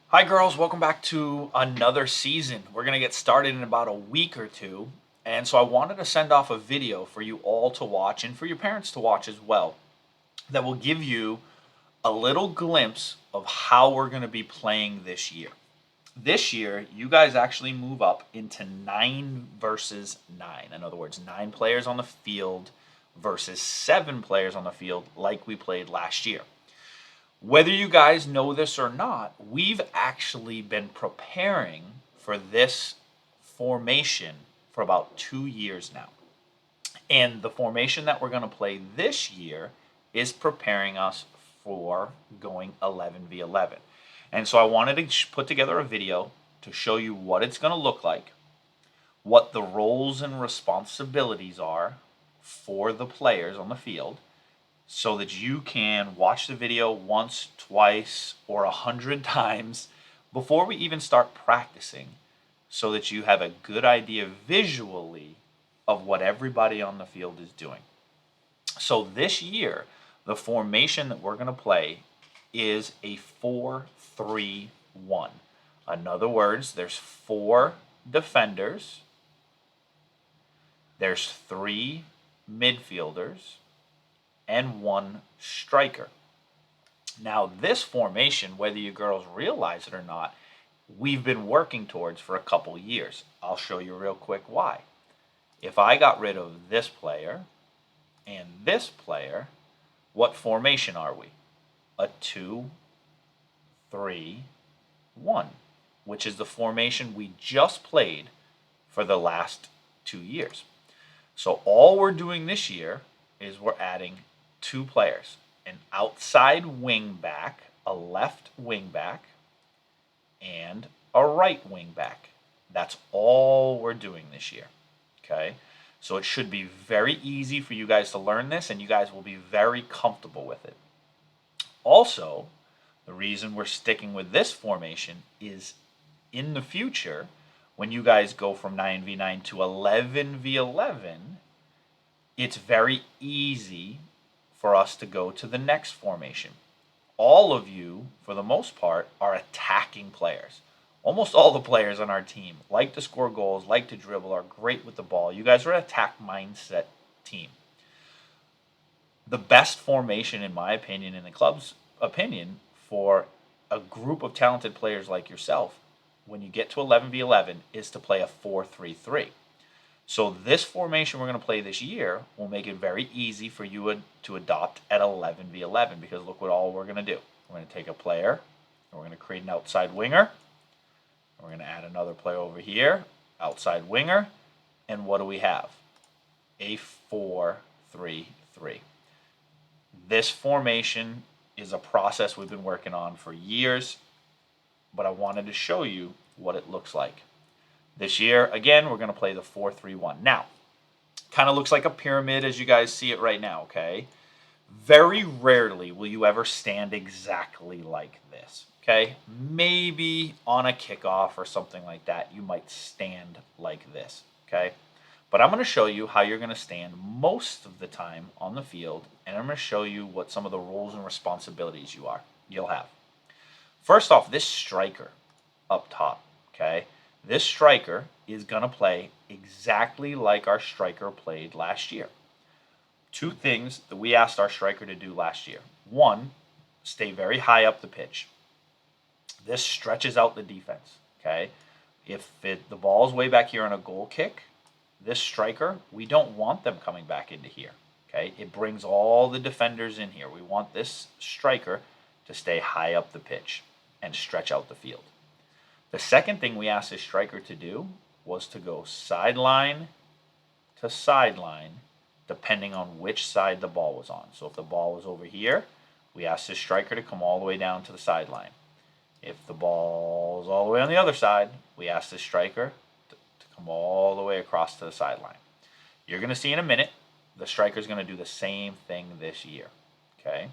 Hi, girls. Welcome back to another season. We're going to get started in about a week or two. And so I wanted to send off a video for you all to watch and for your parents to watch as well that will give you a little glimpse of how we're going to be playing this year. This year, you guys actually move up into 9 versus 9. In other words, 9 players on the field versus 7 players on the field, like we played last year. Whether you guys know this or not, we've actually been preparing for this formation for about 2 years now. And the formation that we're going to play this year is preparing us for going 11v11. And so I wanted to put together a video to show you what it's going to look like, what the roles and responsibilities are for the players on the field, so that you can watch the video once, twice, or 100 times before we even start practicing, so that you have a good idea visually of what everybody on the field is doing. So this year, the formation that we're going to play is a 4-3-1. In other words, there's 4 defenders, there's 3 midfielders, and 1 striker. Now, this formation, whether you girls realize it or not, we've been working towards for a couple years. I'll show you real quick why. If I got rid of this player and this player, what formation are we? A 2-3-1, which is the formation we just played for the last 2 years. So all we're doing this year is we're adding 2 players, an outside wing back, a left wing back, and a right wing back. That's all we're doing this year. Okay? So it should be very easy for you guys to learn this, and you guys will be very comfortable with it. Also, the reason we're sticking with this formation is in the future, when you guys go from 9v9 to 11v11, it's very easy for us to go to the next formation. All of you, for the most part, are attacking players. Almost all the players on our team like to score goals, like to dribble, are great with the ball. You guys are an attack mindset team. The best formation, in my opinion, in the club's opinion, for a group of talented players like yourself, when you get to 11v11, is to play a 4-3-3. So this formation we're going to play this year will make it very easy for you to adopt at 11v11, because look what all we're going to do. We're going to take a player, and we're going to create an outside winger. We're going to add another player over here, outside winger, and what do we have? A 4-3-3. This formation is a process we've been working on for years, but I wanted to show you what it looks like. This year, again, we're going to play the 4-3-1. Now, kind of looks like a pyramid as you guys see it right now, okay? Very rarely will you ever stand exactly like this, okay? Maybe on a kickoff or something like that, you might stand like this, okay? But I'm going to show you how you're going to stand most of the time on the field, and I'm going to show you what some of the roles and responsibilities you'll have. First off, this striker up top, okay? This striker is going to play exactly like our striker played last year. 2 things that we asked our striker to do last year. 1, stay very high up the pitch. This stretches out the defense, okay? If the ball is way back here on a goal kick, this striker, we don't want them coming back into here, okay? It brings all the defenders in here. We want this striker to stay high up the pitch and stretch out the field. The second thing we asked this striker to do was to go sideline to sideline, depending on which side the ball was on. So if the ball was over here, we asked this striker to come all the way down to the sideline. If the ball is all the way on the other side, we asked this striker to come all the way across to the sideline. You're going to see in a minute, the striker is going to do the same thing this year. Okay?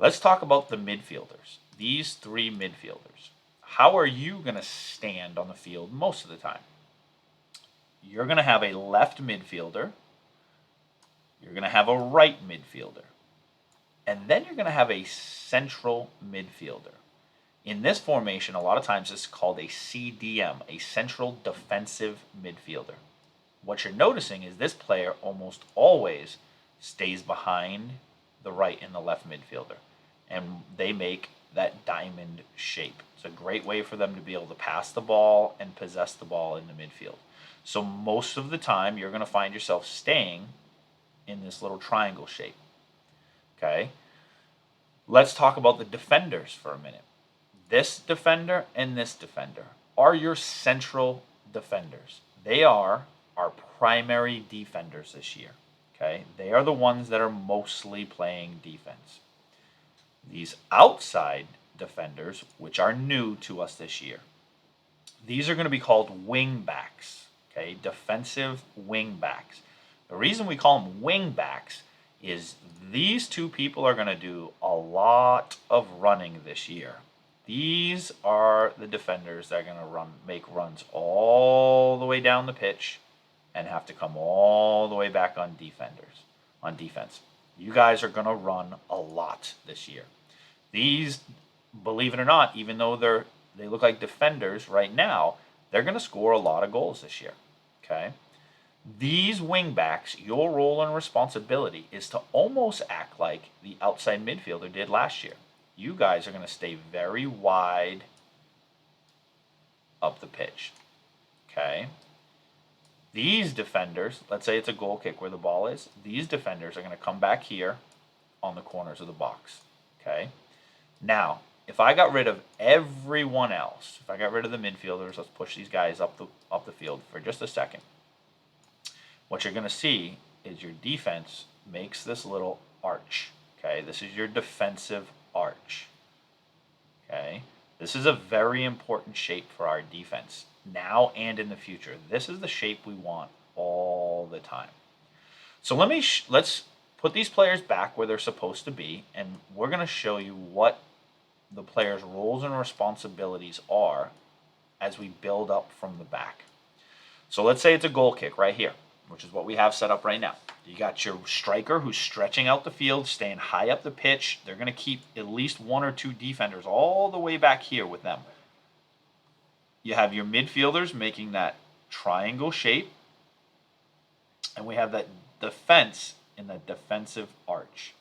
Let's talk about the midfielders. These 3 midfielders. How are you going to stand on the field most of the time? You're going to have a left midfielder. You're going to have a right midfielder. And then you're going to have a central midfielder. In this formation, a lot of times it's called a CDM, a central defensive midfielder. What you're noticing is this player almost always stays behind the right and the left midfielder, and they make that diamond shape. It's a great way for them to be able to pass the ball and possess the ball in the midfield. So most of the time, you're going to find yourself staying in this little triangle shape. Okay? Let's talk about the defenders for a minute. This defender and this defender are your central defenders. They are our primary defenders this year. Okay? They are the ones that are mostly playing defense. These outside defenders, which are new to us this year, these are going to be called wing backs. Okay? Defensive wing backs. The reason we call them wing backs is these two people are going to do a lot of running this year. These are the defenders that are going to make runs all the way down the pitch and have to come all the way back on defense. You guys are going to run a lot this year. These, believe it or not, even though they look like defenders right now, they're going to score a lot of goals this year. Okay? These wingbacks, your role and responsibility is to almost act like the outside midfielder did last year. You guys are going to stay very wide up the pitch. Okay? These defenders, let's say it's a goal kick where the ball is, these defenders are going to come back here on the corners of the box. Okay? Now, if I got rid of everyone else, if I got rid of the midfielders, let's push these guys up the field for just a second. What you're going to see is your defense makes this little arch. Okay, this is your defensive arch. Okay, this is a very important shape for our defense now and in the future. This is the shape we want all the time. So let's put these players back where they're supposed to be, and we're going to show you what the players' roles and responsibilities are as we build up from the back. So let's say it's a goal kick right here, which is what we have set up right now. You got your striker who's stretching out the field, staying high up the pitch. They're going to keep at least one or two defenders all the way back here with them. You have your midfielders making that triangle shape, and we have that defense in the defensive arch.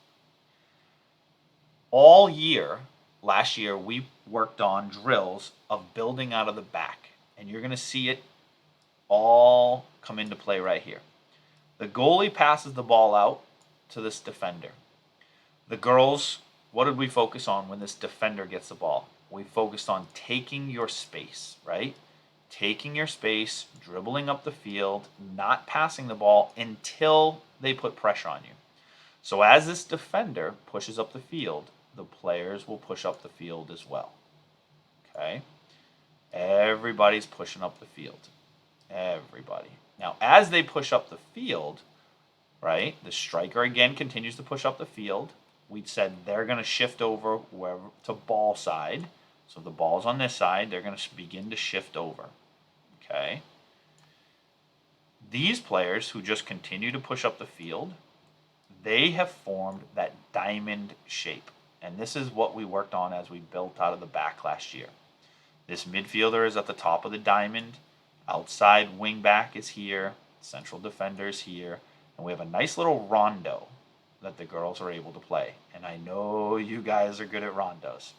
All year, last year, we worked on drills of building out of the back, and you're going to see it all come into play right here. The goalie passes the ball out to this defender. The girls, what did we focus on when this defender gets the ball? We focused on taking your space, right? Taking your space, dribbling up the field, not passing the ball until they put pressure on you. So as this defender pushes up the field, the players will push up the field as well. Okay? Everybody's pushing up the field. Everybody. Now, as they push up the field, right, the striker again continues to push up the field. We said they're going to shift over wherever to ball side. So the ball's on this side. They're going to begin to shift over. Okay? These players who just continue to push up the field, they have formed that diamond shape. And this is what we worked on as we built out of the back last year. This midfielder is at the top of the diamond. Outside wing back is here. Central defender is here. And we have a nice little rondo that the girls are able to play. And I know you guys are good at rondos.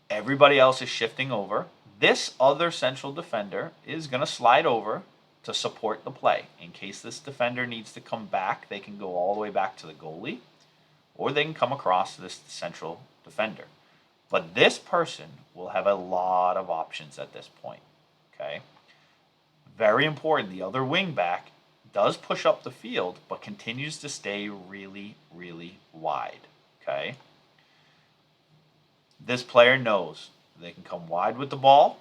Everybody else is shifting over. This other central defender is going to slide over to support the play. In case this defender needs to come back, they can go all the way back to the goalie, or they can come across to this central defender. But this person will have a lot of options at this point. Okay? Very important. The other wing back does push up the field, but continues to stay really, really wide. Okay? This player knows they can come wide with the ball.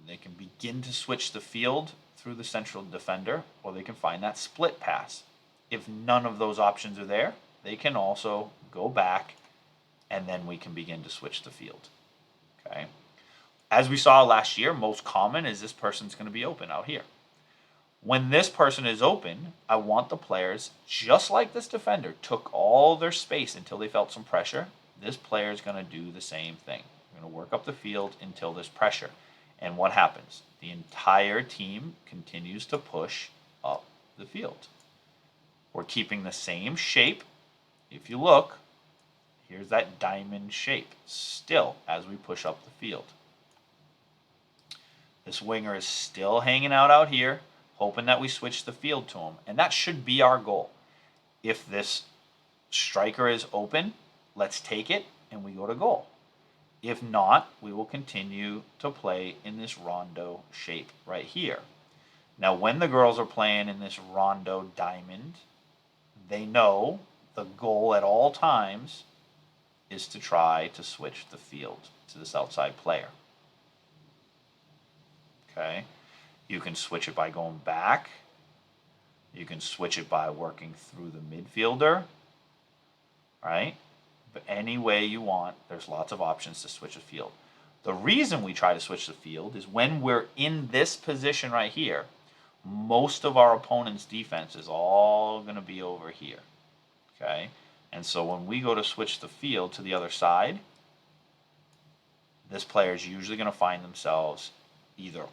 They can begin to switch the field through the central defender, or they can find that split pass. If none of those options are there, they can also go back, and then we can begin to switch the field. Okay? As we saw last year, most common is this person's going to be open out here. When this person is open, I want the players, just like this defender, took all their space until they felt some pressure. this player is going to do the same thing. We're going to work up the field until there's pressure. And what happens? The entire team continues to push up the field. We're keeping the same shape. If you look, here's that diamond shape still as we push up the field. This winger is still hanging out here, hoping that we switch the field to him. And that should be our goal. If this striker is open, let's take it and we go to goal. If not, we will continue to play in this rondo shape right here. Now, when the girls are playing in this rondo diamond, they know the goal at all times is to try to switch the field to this outside player. Okay? You can switch it by going back. You can switch it by working through the midfielder. Right? But any way you want, there's lots of options to switch the field. The reason we try to switch the field is when we're in this position right here, most of our opponent's defense is all going to be over here. Okay? And so when we go to switch the field to the other side, this player is usually going to find themselves either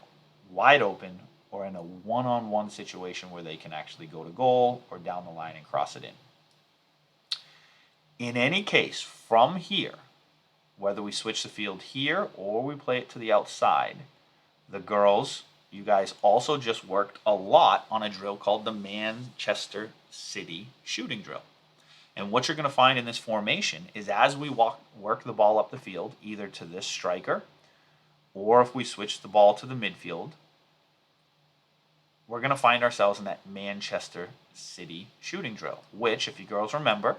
wide open or in a one-on-one situation where they can actually go to goal or down the line and cross it in. In any case, from here, whether we switch the field here or we play it to the outside, the girls, you guys also just worked a lot on a drill called the Manchester City shooting drill. And what you're going to find in this formation is as we work the ball up the field, either to this striker or if we switch the ball to the midfield, we're going to find ourselves in that Manchester City shooting drill, which, if you girls remember,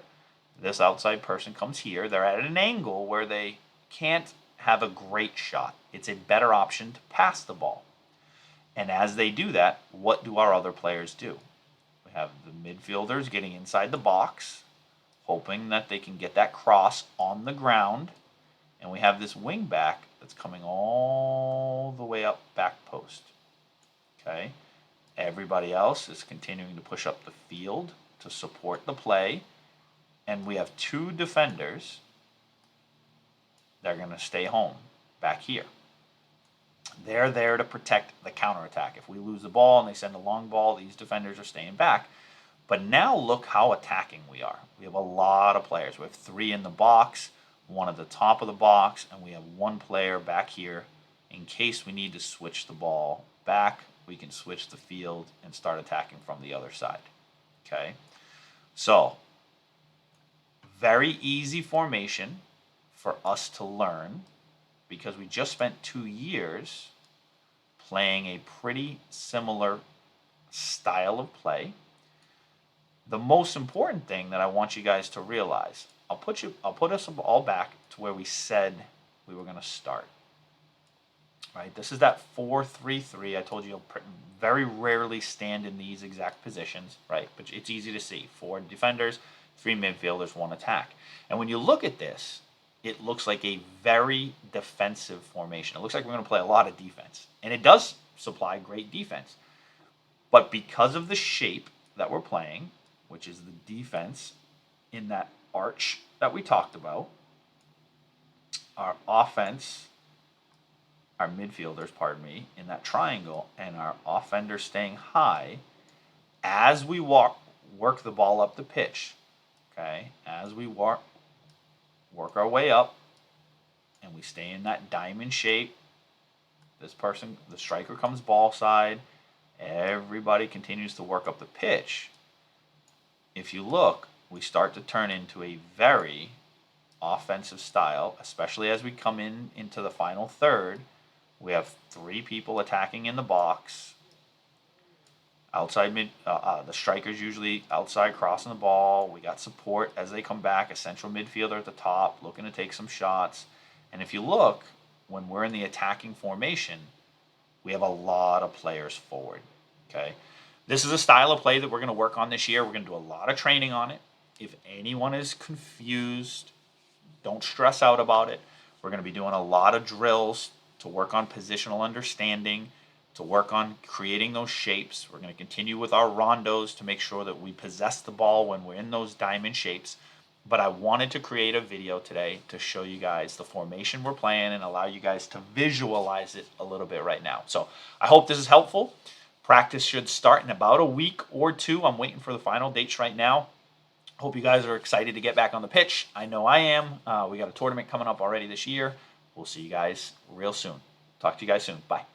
this outside person comes here. They're at an angle where they can't have a great shot. It's a better option to pass the ball. And as they do that, what do our other players do? We have the midfielders getting inside the box, hoping that they can get that cross on the ground. And we have this wing back that's coming all the way up back post. Okay? Everybody else is continuing to push up the field to support the play. And we have two defenders that are going to stay home back here. They're there to protect the counterattack. If we lose the ball and they send a long ball, these defenders are staying back. But now look how attacking we are. We have a lot of players. We have 3 in the box, 1 at the top of the box, and we have 1 player back here. In case we need to switch the ball back, we can switch the field and start attacking from the other side. Okay? So, very easy formation for us to learn because we just spent 2 years playing a pretty similar style of play. The most important thing that I want you guys to realize, I'll put us all back to where we said we were going to start. Right? This is that 4-3-3. I told you you'll very rarely stand in these exact positions, right? But it's easy to see. 4 defenders, 3 midfielders, 1 attack. And when you look at this, it looks like a very defensive formation. It looks like we're going to play a lot of defense. And it does supply great defense. But because of the shape that we're playing, which is the defense in that arch that we talked about, our offense, our midfielders, pardon me, in that triangle, and our offenders staying high, as we work the ball up the pitch, okay, as we work our way up, and we stay in that diamond shape, this person, the striker comes ball side, everybody continues to work up the pitch. If you look, we start to turn into a very offensive style, especially as we come into the final third. We have 3 people attacking in the box. Outside the striker's usually outside crossing the ball. We got support as they come back, a central midfielder at the top looking to take some shots. And if you look, when we're in the attacking formation, we have a lot of players forward. Okay? This is a style of play that we're going to work on this year. We're going to do a lot of training on it. If anyone is confused, don't stress out about it. We're going to be doing a lot of drills to work on positional understanding, to work on creating those shapes. We're going to continue with our rondos to make sure that we possess the ball when we're in those diamond shapes. but I wanted to create a video today to show you guys the formation we're playing and allow you guys to visualize it a little bit right now. So I hope this is helpful. Practice should start in about a week or two. I'm waiting for the final dates right now. Hope you guys are excited to get back on the pitch. I know I am. We got a tournament coming up already this year. We'll see you guys real soon. Talk to you guys soon. Bye.